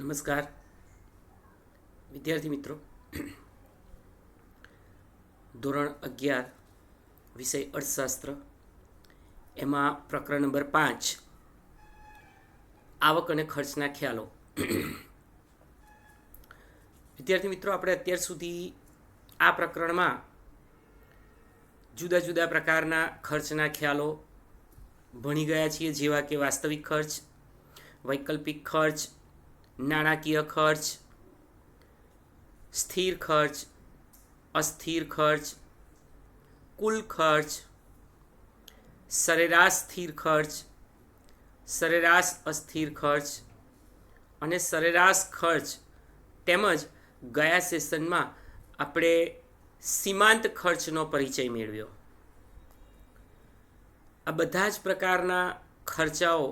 નમસ્કાર વિદ્યાર્થી મિત્રો. ધોરણ 11 વિષય અર્થશાસ્ત્ર, એમાં પ્રકરણ નંબર 5 આવક અને ખર્ચના ખ્યાલો. વિદ્યાર્થી મિત્રો, આપણે અત્યાર સુધી આ પ્રકરણમાં જુદા જુદા પ્રકારના ખર્ચના ખ્યાલો ભણી ગયા છીએ, જેવા કે વાસ્તવિક ખર્ચ, વૈકલ્પિક ખર્ચ, નાણાકીય ખર્ચ, સ્થિર ખર્ચ, અસ્થિર ખર્ચ, કુલ ખર્ચ, સરેરાશ સ્થિર ખર્ચ, સરેરાશ અસ્થિર ખર્ચ અને સરેરાશ ખર્ચ. તેમજ ગયા સેશનમાં આપણે સીમાંત ખર્ચનો પરિચય મેળવ્યો. આ બધા જ પ્રકારના ખર્ચાઓ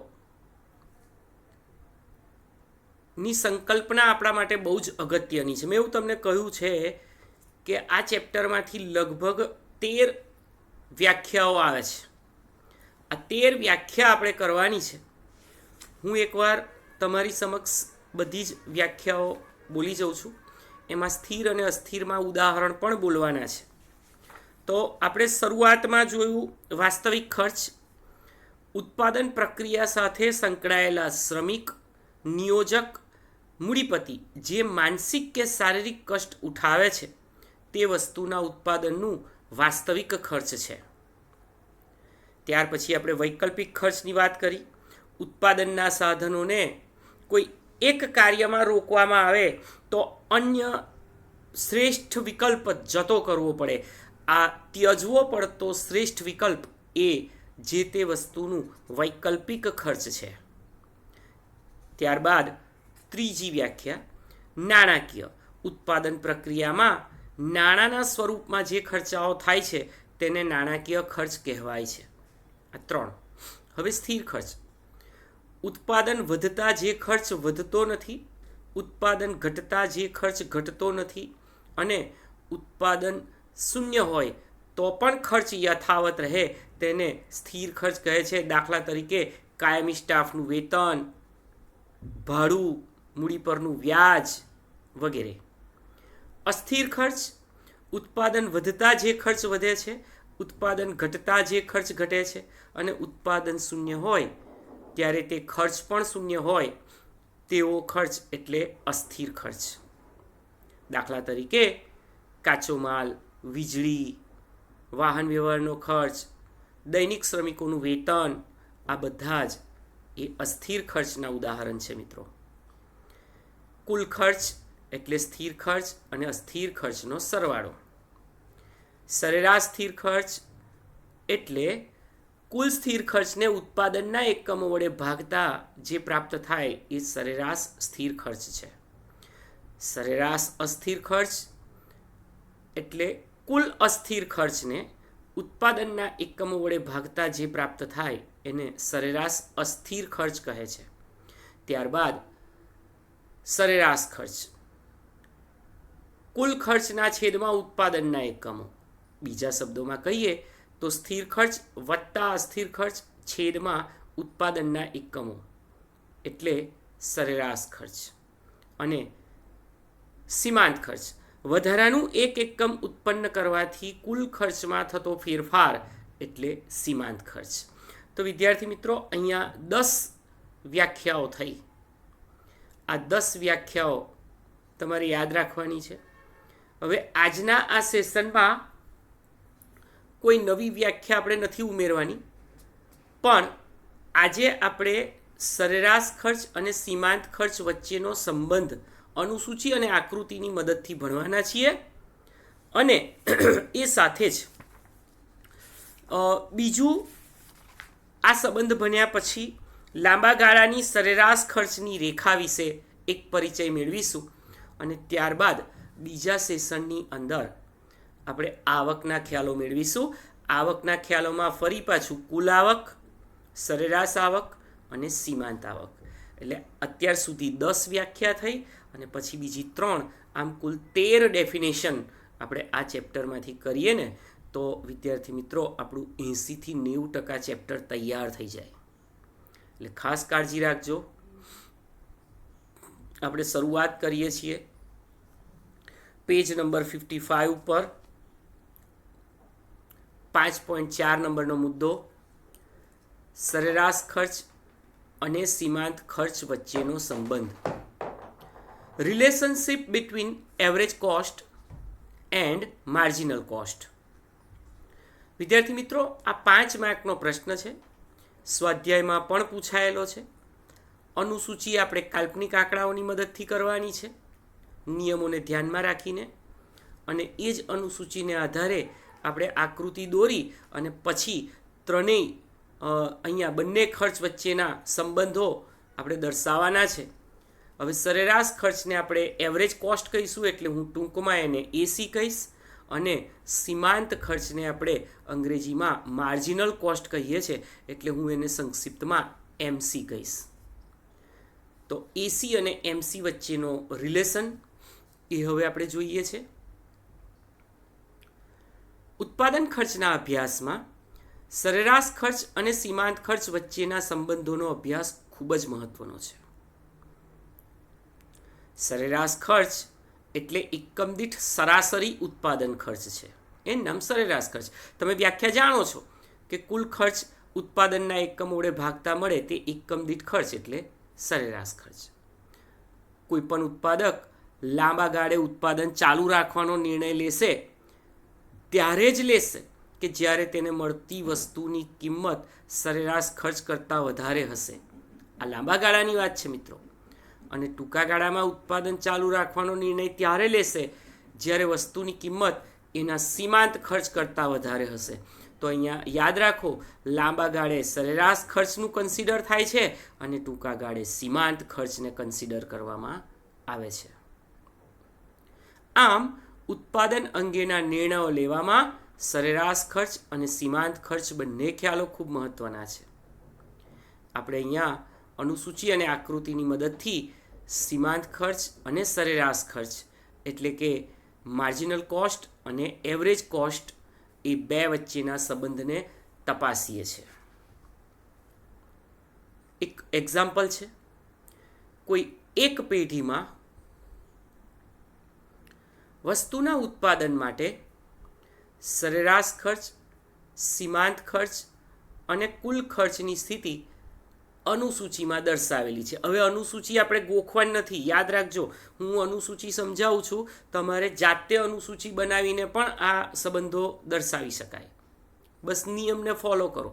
ની સંકલ્પના આપણા માટે બહુ જ અગત્યની છે. મેં એવું તમને કહ્યું છે કે આ ચેપ્ટરમાંથી લગભગ 13 વ્યાખ્યાઓ આવે છે. આ 13 વ્યાખ્યા આપણે કરવાની છે. હું એકવાર તમારી સમક્ષ બધી જ વ્યાખ્યાઓ બોલી જાઉં છું. એમાં સ્થિર અને અસ્થિરમાં ઉદાહરણ પણ બોલવાના છે. તો આપણે શરૂઆતમાં જોયું વાસ્તવિક ખર્ચ. ઉત્પાદન પ્રક્રિયા સાથે સંકળાયેલા શ્રમિક, નિયોજક, મૂડીપતિ જે માનસિક કે શારીરિક કષ્ટ ઉઠાવે છે તે વસ્તુના ઉત્પાદનનું વાસ્તવિક ખર્ચ છે. ત્યાર પછી આપણે વૈકલ્પિક ખર્ચની વાત કરી. ઉત્પાદનના સાધનોને કોઈ એક કાર્યમાં રોકવામાં આવે તો અન્ય શ્રેષ્ઠ વિકલ્પ જતો કરવો પડે. આ ત્યજવો પડતો શ્રેષ્ઠ વિકલ્પ એ જે તે વસ્તુનું વૈકલ્પિક ખર્ચ છે. ત્યારબાદ ત્રીજી વ્યાખ્યા નાણાકીય. ઉત્પાદન પ્રક્રિયામાં નાણાંના સ્વરૂપમાં જે ખર્ચાઓ થાય છે તેને નાણાકીય ખર્ચ કહેવાય છે. આ 3. હવે સ્થિર ખર્ચ. ઉત્પાદન વધતા જે ખર્ચ વધતો નથી, ઉત્પાદન ઘટતા જે ખર્ચ ઘટતો નથી અને ઉત્પાદન શૂન્ય હોય તો પણ ખર્ચ યથાવત રહે તેને સ્થિર ખર્ચ કહે છે. દાખલા તરીકે કાયમી સ્ટાફનું વેતન, ભાડું, મૂડી પરનું વ્યાજ વગેરે. અસ્થિર ખર્ચ. ઉત્પાદન વધતા જે ખર્ચ વધે છે, ઉત્પાદન ઘટતા જે ખર્ચ ઘટે છે અને ઉત્પાદન શૂન્ય હોય ત્યારે તે ખર્ચ પણ શૂન્ય હોય તેવો ખર્ચ એટલે અસ્થિર ખર્ચ. દાખલા તરીકે કાચો માલ, વીજળી, વાહન વ્યવહારનો ખર્ચ, દૈનિક શ્રમિકોનું વેતન, આ બધા જ એ અસ્થિર ખર્ચના ઉદાહરણ છે મિત્રો. કુલ ખર્ચ એટલે સ્થિર ખર્ચ અને અસ્થિર ખર્ચનો સરવાળો. સરેરાશ સ્થિર ખર્ચ એટલે કુલ સ્થિર ખર્ચને ઉત્પાદનના એકમો વડે ભાગતા જે પ્રાપ્ત થાય એ સરેરાશ સ્થિર ખર્ચ છે. સરેરાશ અસ્થિર ખર્ચ એટલે કુલ અસ્થિર ખર્ચને ઉત્પાદનના એકમો વડે ભાગતા જે પ્રાપ્ત થાય એને સરેરાશ અસ્થિર ખર્ચ કહે છે. ત્યારબાદ સરેરાશ ખર્ચ. કુલ ખર્ચના છેદમાં ઉત્પાદનના એકમો. બીજા શબ્દોમાં કહીએ તો સ્થિર ખર્ચ વત્તા અસ્થિર ખર્ચ છેદમાં ઉત્પાદનના એકમો એટલે સરેરાશ ખર્ચ. અને સીમાંત ખર્ચ. વધારાનું એક એકમ ઉત્પન્ન કરવાથી કુલ ખર્ચમાં થતો ફેરફાર એટલે સીમાંત ખર્ચ. તો વિદ્યાર્થી મિત્રો, અહીંયા 10 વ્યાખ્યાઓ થઈ. આ 10 વ્યાખ્યાઓ તમારે યાદ રાખવાની છે. હવે આજના આ સેશનમાં કોઈ નવી વ્યાખ્યા આપણે નથી ઉમેરવાની, પણ આજે આપણે સરેરાશ ખર્ચ અને સીમાંત ખર્ચ વચ્ચેનો સંબંધ અનુસૂચિ અને આકૃતિની મદદથી ભણવાના છીએ. અને એ સાથે જ બીજું, આ સંબંધ ભણ્યા પછી લાંબા ગાળાની સરેરાશ ખર્ચની રેખા વિશે એક પરિચય મેળવીશું. અને ત્યારબાદ બીજા સેશનની અંદર આપણે આવકના ખ્યાલો મેળવીશું. આવકના ખ્યાલોમાં ફરી પાછું કુલ આવક, સરેરાશ આવક અને સીમાંત આવક. એટલે અત્યાર સુધી 10 વ્યાખ્યા થઈ અને પછી બીજી 3, આમ કુલ 13 ડેફિનેશન આપણે આ ચેપ્ટરમાંથી કરીએ ને તો વિદ્યાર્થી મિત્રો આપણું 80 થી 90% ચેપ્ટર તૈયાર થઈ જાય. એટલે ખાસ કાળજી રાખજો. આપણે શરૂઆત કરીએ છીએ પેજ નંબર 55 ઉપર 5.4 નંબરનો મુદ્દો સરેરાશ ખર્ચ અને સીમાંત ખર્ચ વચ્ચેનો સંબંધ. Relationship between average cost and marginal cost. વિદ્યાર્થી મિત્રો, આ 5 માર્કનો પ્રશ્ન છે. સ્વાધ્યાયમાં પણ પૂછાયેલો છે. અનુસૂચિ આપણે કાલ્પનિક આંકડાઓની મદદથી કરવાની છે, નિયમોને ધ્યાનમાં રાખીને, અને એ જ અનુસૂચિને આધારે આપણે આકૃતિ દોરી અને પછી ત્રણેય અહીંયા બંને ખર્ચ વચ્ચેના સંબંધો આપણે દર્શાવવાના છે. હવે સરેરાશ ખર્ચને આપણે એવરેજ કોસ્ટ કહીશું, એટલે હું ટૂંકમાં એને એસી કહીશ, અને સીમાંત ખર્ચને આપણે અંગ્રેજીમાં માર્જિનલ કોસ્ટ કહીએ છીએ, એટલે હું એને સંક્ષિપ્તમાં એમસી કહીશ. તો એસી અને એમસી વચ્ચેનો રિલેશન એ હવે આપણે જોઈએ છે. ઉત્પાદન ખર્ચના અભ્યાસમાં સરેરાશ ખર્ચ અને સીમાંત ખર્ચ વચ્ચેના સંબંધોનો અભ્યાસ ખૂબ જ મહત્વનો છે. સરેરાશ ખર્ચ એટલે એકમ દીઠ સરાસરી ઉત્પાદન ખર્ચ છે, એનું નામ સરેરાશ ખર્ચ. તમે વ્યાખ્યા જાણો છો કે કુલ ખર્ચ ઉત્પાદનના એકમ વડે ભાગતા મળે તે એકમ દીઠ ખર્ચ એટલે સરેરાશ ખર્ચ. કોઈ પણ ઉત્પાદક લાંબા ગાળે ઉત્પાદન ચાલુ રાખવાનો નિર્ણય લેશે ત્યારે જ લેશે કે જ્યારે તેને મળતી વસ્તુની કિંમત સરેરાશ ખર્ચ કરતાં વધારે હશે. આ લાંબા ગાળાની વાત છે મિત્રો. અને ટૂંકા ગાળામાં ઉત્પાદન ચાલુ રાખવાનો નિર્ણય ત્યારે લેશે જ્યારે વસ્તુની કિંમત એના સીમાંત ખર્ચ કરતાં વધારે હશે. તો અહીંયા યાદ રાખો, લાંબા ગાળે સરેરાશ ખર્ચનું કન્સિડર થાય છે અને ટૂંકા ગાળે સીમાંત ખર્ચને કન્સિડર કરવામાં આવે છે. આમ ઉત્પાદન અંગેના નિર્ણયો લેવામાં સરેરાશ ખર્ચ અને સીમાંત ખર્ચ બંને ખ્યાલો ખૂબ મહત્વના છે. આપણે અહીંયા અનુસૂચિ અને આકૃતિની મદદથી સીમાંત ખર્ચ અને સરેરાશ ખર્ચ એટલે કે માર્જિનલ કોસ્ટ અને એવરેજ કોસ્ટ એ બે વચ્ચેના સંબંધને તપાસીએ છીએ. એક એક્ઝામ્પલ છે, કોઈ એક પેઢીમાં વસ્તુના ઉત્પાદન માટે સરેરાશ ખર્ચ, સીમાંત ખર્ચ અને કુલ ખર્ચની સ્થિતિ અનુસૂચિમાં દર્શાવેલી છે. હવે અનુસૂચિ આપણે ગોખવાની નથી, યાદ રાખજો. હું અનુસૂચિ સમજાવું છું, તમારે જાતે અનુસૂચિ બનાવીને પણ આ સંબંધો દર્શાવી શકાય. બસ નિયમને ફોલો કરો.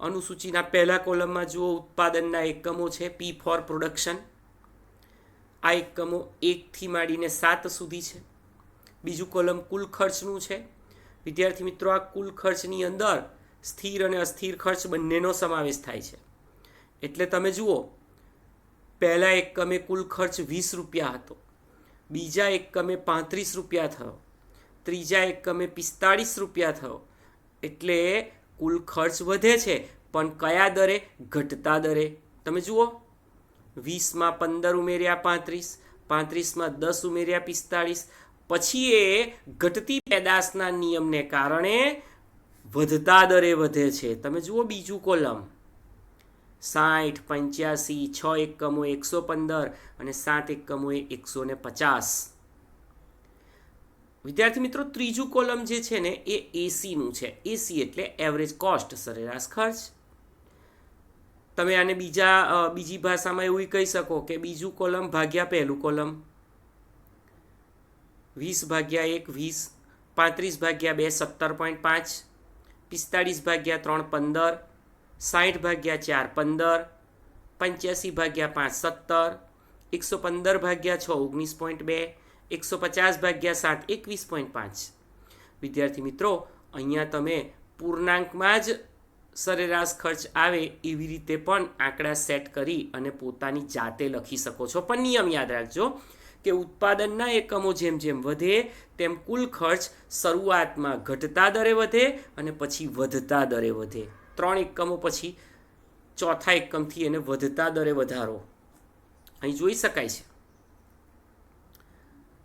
અનુસૂચિના પહેલા કોલમમાં જુઓ, ઉત્પાદનના એકમો છે, P ફોર પ્રોડક્શન. આ એકમો 1 થી માંડીને 7 સુધી છે. બીજું કોલમ કુલ ખર્ચનું છે. વિદ્યાર્થી મિત્રો, આ કુલ ખર્ચની અંદર સ્થિર અને અસ્થિર ખર્ચ બંનેનો સમાવેશ થાય છે. એટલે તમે જુઓ, પહેલા એકમે કુલ ખર્ચ 20 રૂપિયા હતો, બીજા એકમે 35 રૂપિયા થયો, ત્રીજા એકમે 45 રૂપિયા થયો. એટલે કુલ ખર્ચ વધે છે, પણ કયા દરે? ઘટતા દરે. તમે જુઓ, 20માં 15 ઉમેર્યા 35, 35માં 10 ઉમેર્યા 45. પછી એ ઘટતી પેદાશના નિયમને કારણે વધતા દરે વધે છે. તમે જુઓ બીજું કોલમ, 60, 85, 6 એકમોએ 115 અને 7 એકમોએ 150. વિદ્યાર્થી મિત્રો, ત્રીજું કોલમ જે છે ને એ એસીનું છે. એસી એટલે એવરેજ કોસ્ટ, સરેરાશ ખર્ચ. તમે આને બીજી ભાષામાં એવું કહી શકો કે બીજું કોલમ ભાગ્યા પહેલું કોલમ. 20 ભાગ્યા 1 20, 35 ભાગ્યા 2 17.5, 45 ભાગ્યા 3 15, 60 ભાગ્યા 4 15, 85 ભાગ્યા 5 17, 115 ભાગ્યા 6 19.2, 150 ભાગ્યા 7 21.5. વિદ્યાર્થી મિત્રો, અહીંયા તમે પૂર્ણાંકમાં જ સરેરાશ ખર્ચ આવે એવી રીતે પણ આંકડા સેટ કરી અને પોતાની જાતે લખી શકો છો. પણ નિયમ યાદ રાખજો કે ઉત્પાદનના એકમો જેમ જેમ વધે તેમ કુલ ખર્ચ શરૂઆતમાં ઘટતા દરે વધે અને પછી વધતા દરે વધે. 3 એકમો પછી ચોથા એકમથી એને વધતા દરે વધારો અહીં જોઈ શકાય છે.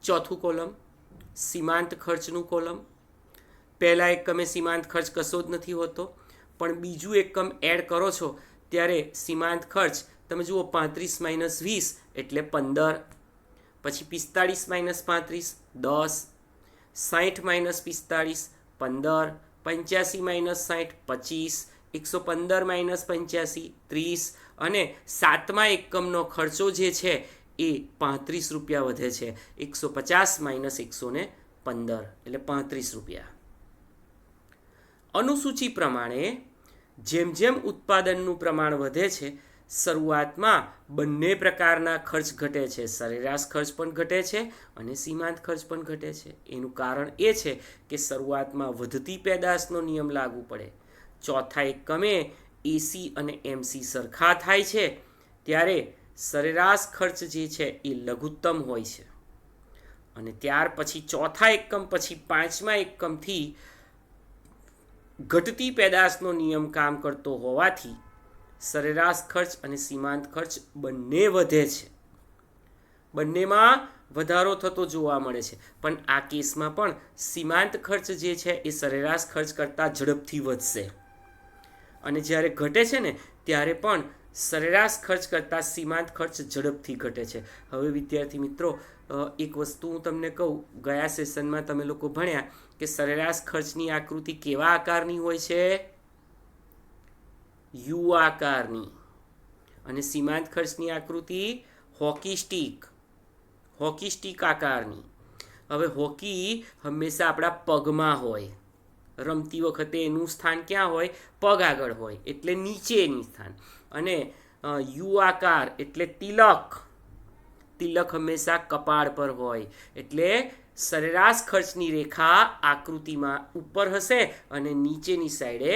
ચોથું કોલમ સીમાંત ખર્ચનું કોલમ. પહેલા એકમે સીમાંત ખર્ચ કશો જ નથી હોતો, પણ બીજું એકમ એડ કરો છો ત્યારે સીમાંત ખર્ચ તમે જુઓ 35 માઇનસ 20 એટલે 15, પછી 45 માઇનસ 35 10, 60 માઇનસ 45 15, 85 માઇનસ 60 25, 115 માઇનસ 85 30, અને 7મા એકમનો ખર્ચો જે છે એ 35 રૂપિયા વધે છે. 150 માઇનસ 115 એટલે 35 રૂપિયા. અનુસૂચિ પ્રમાણે જેમ જેમ ઉત્પાદનનું પ્રમાણ વધે છે, શરૂઆતમાં બંને પ્રકારના ખર્ચ ઘટે છે. સરેરાશ ખર્ચ પણ ઘટે છે અને સીમાંત ખર્ચ પણ ઘટે છે. એનું કારણ એ છે કે શરૂઆતમાં વધતી પેદાશનો નિયમ લાગુ પડે. ચોથા એકમે એસી અને એમસી સરખા થાય છે ત્યારે સરેરાશ ખર્ચ જે છે એ લઘુત્તમ હોય છે. અને ત્યાર પછી ચોથા એકમ પછી 5મા એકમથી ઘટતી પેદાશનો નિયમ કામ કરતો હોવાથી સરેરાશ ખર્ચ અને સીમાંત ખર્ચ બંને વધે છે. બંનેમાં વધારો થતો જોવા મળે છે, પણ આ કેસમાં પણ સીમાંત ખર્ચ જે છે એ સરેરાશ ખર્ચ કરતાં ઝડપથી વધશે, અને જ્યારે ઘટે છે ને ત્યારે પણ સરેરાશ ખર્ચ કરતાં સીમાંત ખર્ચ ઝડપથી ઘટે છે. હવે વિદ્યાર્થી મિત્રો, એક વસ્તુ હું તમને કહું, ગયા સેશનમાં તમે લોકો ભણ્યા કે સરેરાશ ખર્ચની આકૃતિ કેવા આકારની હોય છે? યુ આકારની. અને સીમાંત ખર્ચની આકૃતિ હોકી સ્ટીક આકારની. હવે હોકી હંમેશા આપણા પગમાં હોય. રમતી વખતે એનું સ્થાન ક્યાં હોય? પગ આગળ હોય, એટલે નીચેની સ્થાન. અને યુ આકાર એટલે તિલક હંમેશા કપાળ પર હોય. એટલે સરેરાશ ખર્ચની રેખા આકૃતિમાં ઉપર હશે અને નીચેની સાઈડે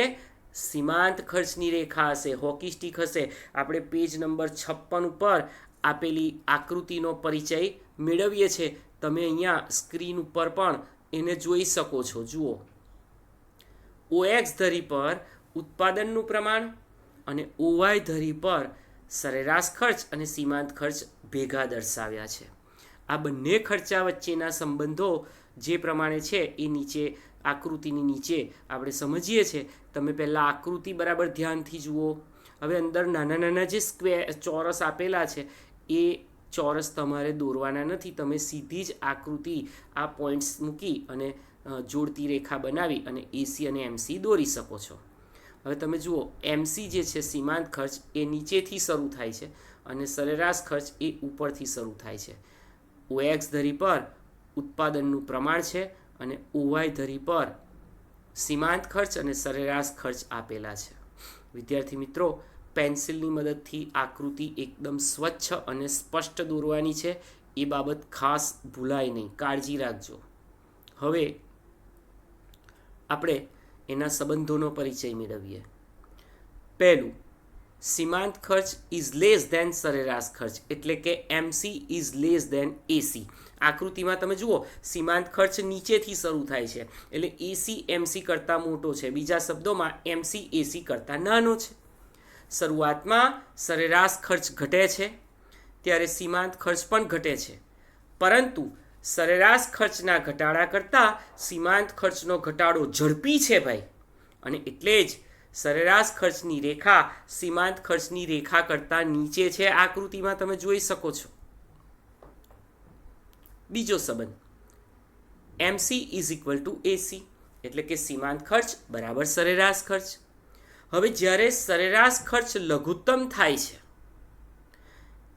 સીમાંત ખર્ચની રેખા હશે, હોકી સ્ટીક હશે. આપણે પેજ નંબર 56 ઉપર આપેલી આકૃતિનો પરિચય મેળવીએ છીએ. તમે અહીંયા સ્ક્રીન ઉપર પણ એને જોઈ શકો છો. જુઓ, OX ધરી પર ઉત્પાદનનું પ્રમાણ અને OY ધરી પર સરેરાશ ખર્ચ અને સીમાંત ખર્ચ ભેગા દર્શાવ્યા છે. આ બંને ખર્ચા વચ્ચેના સંબંધો જે પ્રમાણે છે એ નીચે આકૃતિની નીચે આપણે સમજીએ છીએ. તમે પહેલાં આકૃતિ બરાબર ધ્યાનથી જુઓ. હવે અંદર નાના નાના જે ચોરસ આપેલા છે એ ચોરસ તમારે દોરવાના નથી. તમે સીધી જ આકૃતિ આ પોઈન્ટ્સ મૂકી અને જોડતી રેખા બનાવી અને એસી અને એમસી દોરી શકો છો. હવે તમે જુઓ, એમસી જે છે સીમાંત ખર્ચ એ નીચેથી શરૂ થાય છે અને સરેરાશ ખર્ચ એ ઉપરથી શરૂ થાય છે. OX ધરી પર ઉત્પાદનનું પ્રમાણ છે અને OY ધરી પર સીમાંત ખર્ચ અને સરેરાશ ખર્ચ આપેલા છે. વિદ્યાર્થી મિત્રો, પેન્સિલની મદદથી આકૃતિ એકદમ સ્વચ્છ અને સ્પષ્ટ દોરવાની છે. એ બાબત ખાસ ભૂલાય નહીં, કાળજી રાખજો. હવે આપણે એના સંબંધોનો પરિચય મેળવીએ. પહેલું, સીમાંત ખર્ચ ઇઝ લેસ ધેન સરેરાશ ખર્ચ, એટલે કે એમસી ઇઝ લેસ ધેન એસી. આકૃતિમાં તમે જુઓ, સીમાંત ખર્ચ નીચેથી શરૂ થાય છે એટલે એસી એમસી કરતાં મોટો છે. બીજા શબ્દોમાં એમસી એસી કરતાં નાનો છે. શરૂઆતમાં સરેરાશ ખર્ચ ઘટે છે ત્યારે સીમાંત ખર્ચ પણ ઘટે છે, પરંતુ સરેરાશ ખર્ચના ઘટાડા કરતાં સીમાંત ખર્ચનો ઘટાડો ઝડપી છે ભાઈ. અને એટલે જ સરેરાશ ખર્ચની રેખા સીમાંત ખર્ચની રેખા કરતાં નીચે છે. આકૃતિમાં તમે જોઈ શકો છો. બીજો સંબંધ, MC is equal two AC, એટલે કે સીમાંત ખર્ચ બરાબર સરેરાશ ખર્ચ. હવે જ્યારે સરેરાશ ખર્ચ લઘુત્તમ થાય છે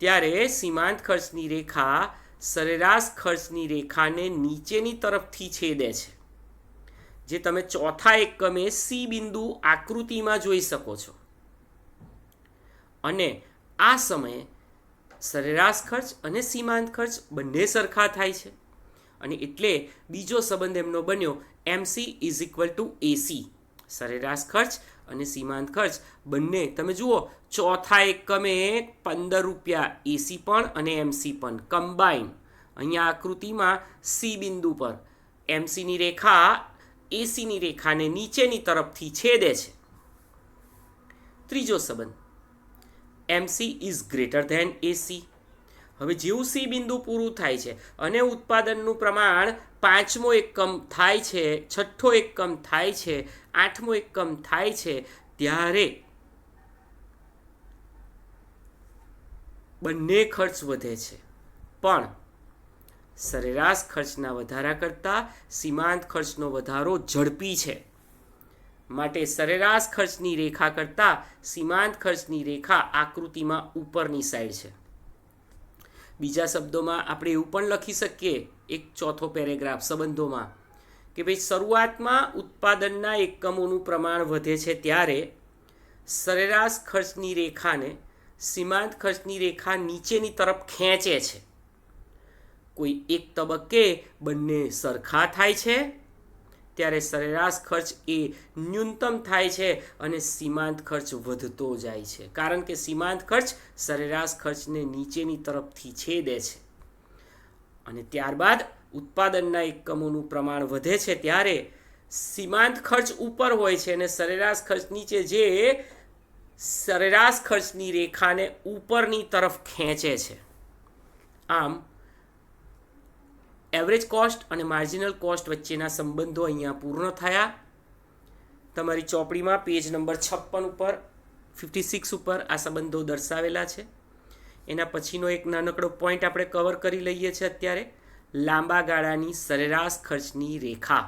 ત્યારે સીમાંત ખર્ચની રેખા સરેરાશ ખર્ચની રેખાને નીચેની તરફથી છેદે છે, જે તમે ચોથા એકમે સી બિંદુ આકૃતિમાં જોઈ શકો છો. અને આ સમયે સરેરાશ ખર્ચ અને સીમાંત ખર્ચ બંને સરખા થાય છે. અને એટલે બીજો સંબંધ એમનો બન્યો MC is equal two AC. સરેરાશ ખર્ચ અને સીમાંત ખર્ચ બંને તમે જુઓ, ચોથા એકમે 15 રૂપિયા એસી પણ અને એમસી પણ કમ્બાઈન. અહીંયા આકૃતિમાં સી બિંદુ પર એમસીની રેખા એસીની રેખાને નીચેની તરફથી છેદે છે. ત્રીજો સંબંધ, એમસી ઇઝ ગ્રેટર ધેન એસી. હવે જેવું સી બિંદુ પૂરું થાય છે અને ઉત્પાદનનું પ્રમાણ 5મો એકમ થાય છે, 6થો એકમ થાય છે, 8મો એકમ થાય છે, ત્યારે બંને ખર્ચ વધે છે, પણ સરેરાશ ખર્ચના વધારા કરતાં સીમાંત ખર્ચનો વધારો ઝડપી છે. માટે સરેરાશ ખર્ચની રેખા કરતાં સીમાંત ખર્ચની રેખા આકૃતિમાં ઉપરની સાઈડ છે. બીજા શબ્દોમાં આપણે એવું પણ લખી શકીએ એક ચોથો પેરેગ્રાફ સંબંધોમાં કે ભાઈ શરૂઆતમાં ઉત્પાદનના એકમોનું પ્રમાણ વધે છે ત્યારે સરેરાશ ખર્ચની રેખાને સીમાંત ખર્ચની રેખા નીચેની તરફ ખેંચે છે. કોઈ એક તબક્કે બંને સરખા થાય છે ત્યારે સરેરાશ ખર્ચ એ ન્યૂનતમ થાય છે અને સીમાંત ખર્ચ વધતો જાય છે, કારણ કે સીમાંત ખર્ચ સરેરાશ ખર્ચને નીચેની તરફથી છેદે છે. અને ત્યારબાદ ઉત્પાદનના એકમોનું પ્રમાણ વધે છે ત્યારે સીમાંત ખર્ચ ઉપર હોય છે અને સરેરાશ ખર્ચ નીચે, જે સરેરાશ ખર્ચની રેખાને ઉપરની તરફ ખેંચે છે. આમ એવરેજ કોસ્ટ અને માર્જિનલ કોસ્ટ વચ્ચેના સંબંધો અહીંયા પૂર્ણ થયા. તમારી ચોપડીમાં પેજ નંબર 56 ઉપર 56 ઉપર આ સંબંધો દર્શાવેલા છે. એના પછીનો એક નાનકડો પોઈન્ટ આપણે કવર કરી લઈએ છીએ અત્યારે. લાંબા ગાળાની સરેરાશ ખર્ચની રેખા,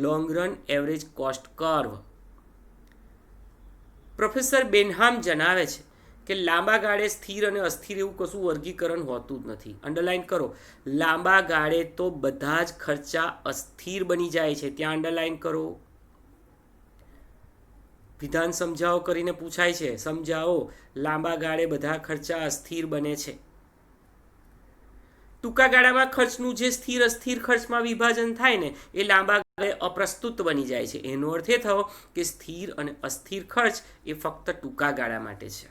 long run average cost curve. Professor Benham જણાવે છે કે લાંબા ગાળે સ્થિર અને અસ્થિર એવું કશું વર્ગીકરણ હોતું જ નથી. અંડરલાઇન કરો, લાંબા ગાળે તો બધા જ ખર્ચા અસ્થિર બની જાય છે. ત્યાં અંડરલાઇન કરો. વિધાન સમજાવો કરીને પૂછાય છે, સમજાવો લાંબા ગાળે બધા ખર્ચા અસ્થિર બને છે. ટૂંકા ગાળામાં ખર્ચનું જે સ્થિર અસ્થિર ખર્ચમાં વિભાજન થાય ને એ લાંબા ગાળે અપ્રસ્તુત બની જાય છે. એનો અર્થ એ થયો કે સ્થિર અને અસ્થિર ખર્ચ એ ફક્ત ટૂંકા ગાળા માટે છે.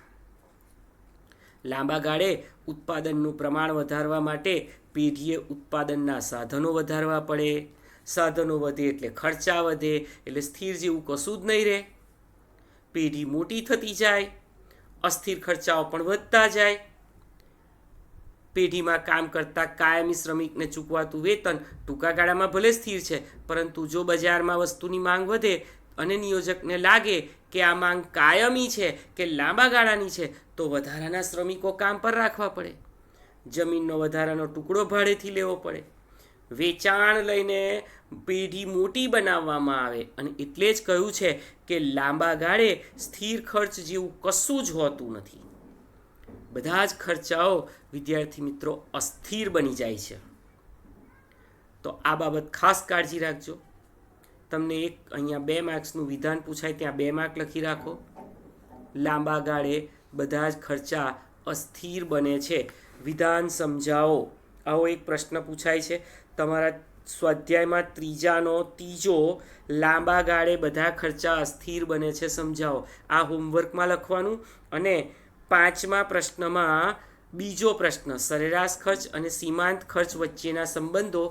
લાંબા ગાળે ઉત્પાદનનું પ્રમાણ વધારવા માટે પેઢીએ ઉત્પાદનના સાધનો વધારવા પડે. સાધનો વધે એટલે ખર્ચા વધે, એટલે સ્થિર જેવું કશું જ નહીં રહે. પેઢી મોટી થતી જાય, અસ્થિર ખર્ચાઓ પણ વધતા જાય. પેઢીમાં કામ કરતા કાયમી શ્રમિકને ચૂકવાતું વેતન ટૂંકા ગાળામાં ભલે સ્થિર છે, પરંતુ જો બજારમાં વસ્તુની માંગ વધે અને નિયોજકને લાગે કે આ માંગ કાયમી છે કે લાંબા ગાળાની છે તો વધારાના શ્રમિકો કામ પર રાખવા પડે. જમીનનો વધારાનો ટુકડો ભાડેથી લેવો પડે. વેચાણ લઈને પેઢી મોટી બનાવવામાં આવે. અને એટલે જ કહ્યું છે કે લાંબા ગાળે સ્થિર ખર્ચ જેવું કશું જ હોતું નથી. બધા જ ખર્ચાઓ વિદ્યાર્થી મિત્રો અસ્થિર બની જાય છે. તો આ બાબત ખાસ કાળજી રાખજો. તમને એક અહીંયા 2 માર્ક્સનું વિધાન પૂછાય, ત્યાં 2 માર્ક લખી રાખો. લાંબા ગાળે બધા જ ખર્ચા અસ્થિર બને છે, વિધાન સમજાવો. આવો એક પ્રશ્ન પૂછાય છે તમારા સ્વાધ્યાયમાં 3 લાંબા ગાળે બધા ખર્ચા અસ્થિર બને છે સમજાવો. આ હોમવર્કમાં લખવાનું. અને 5મા પ્રશ્નમાં બીજો પ્રશ્ન, સરેરાશ ખર્ચ અને સીમાંત ખર્ચ વચ્ચેના સંબંધો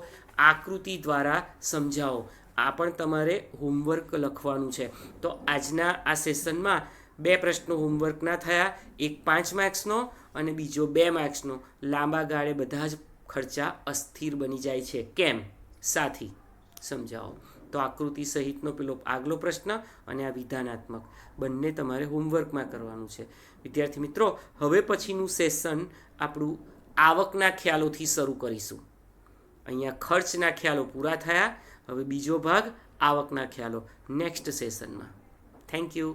આકૃતિ દ્વારા સમજાવો. આ પણ તમારે હોમવર્ક લખવાનું છે. તો આજના આ સેશનમાં 2 પ્રશ્નો હોમવર્કના થયા, એક 5 માર્ક્સનો અને બીજો 2 માર્ક્સનો. લાંબા ગાળે બધા જ ખર્ચા અસ્થિર બની જાય છે કેમ, સાથી સમજાવો. તો આકૃતિ સહિતનો પેલો આગલો પ્રશ્ન અને આ વિધાનાત્મક બંને તમારે હોમવર્કમાં કરવાનું છે. વિદ્યાર્થી મિત્રો, હવે પછીનું સેશન આપણું આવકના ખ્યાલોથી શરૂ કરીશું. અહીંયા ખર્ચના ખ્યાલો પૂરા થયા. હવે બીજો ભાગ આવકના ખ્યાલો નેક્સ્ટ સેશનમાં. Thank you.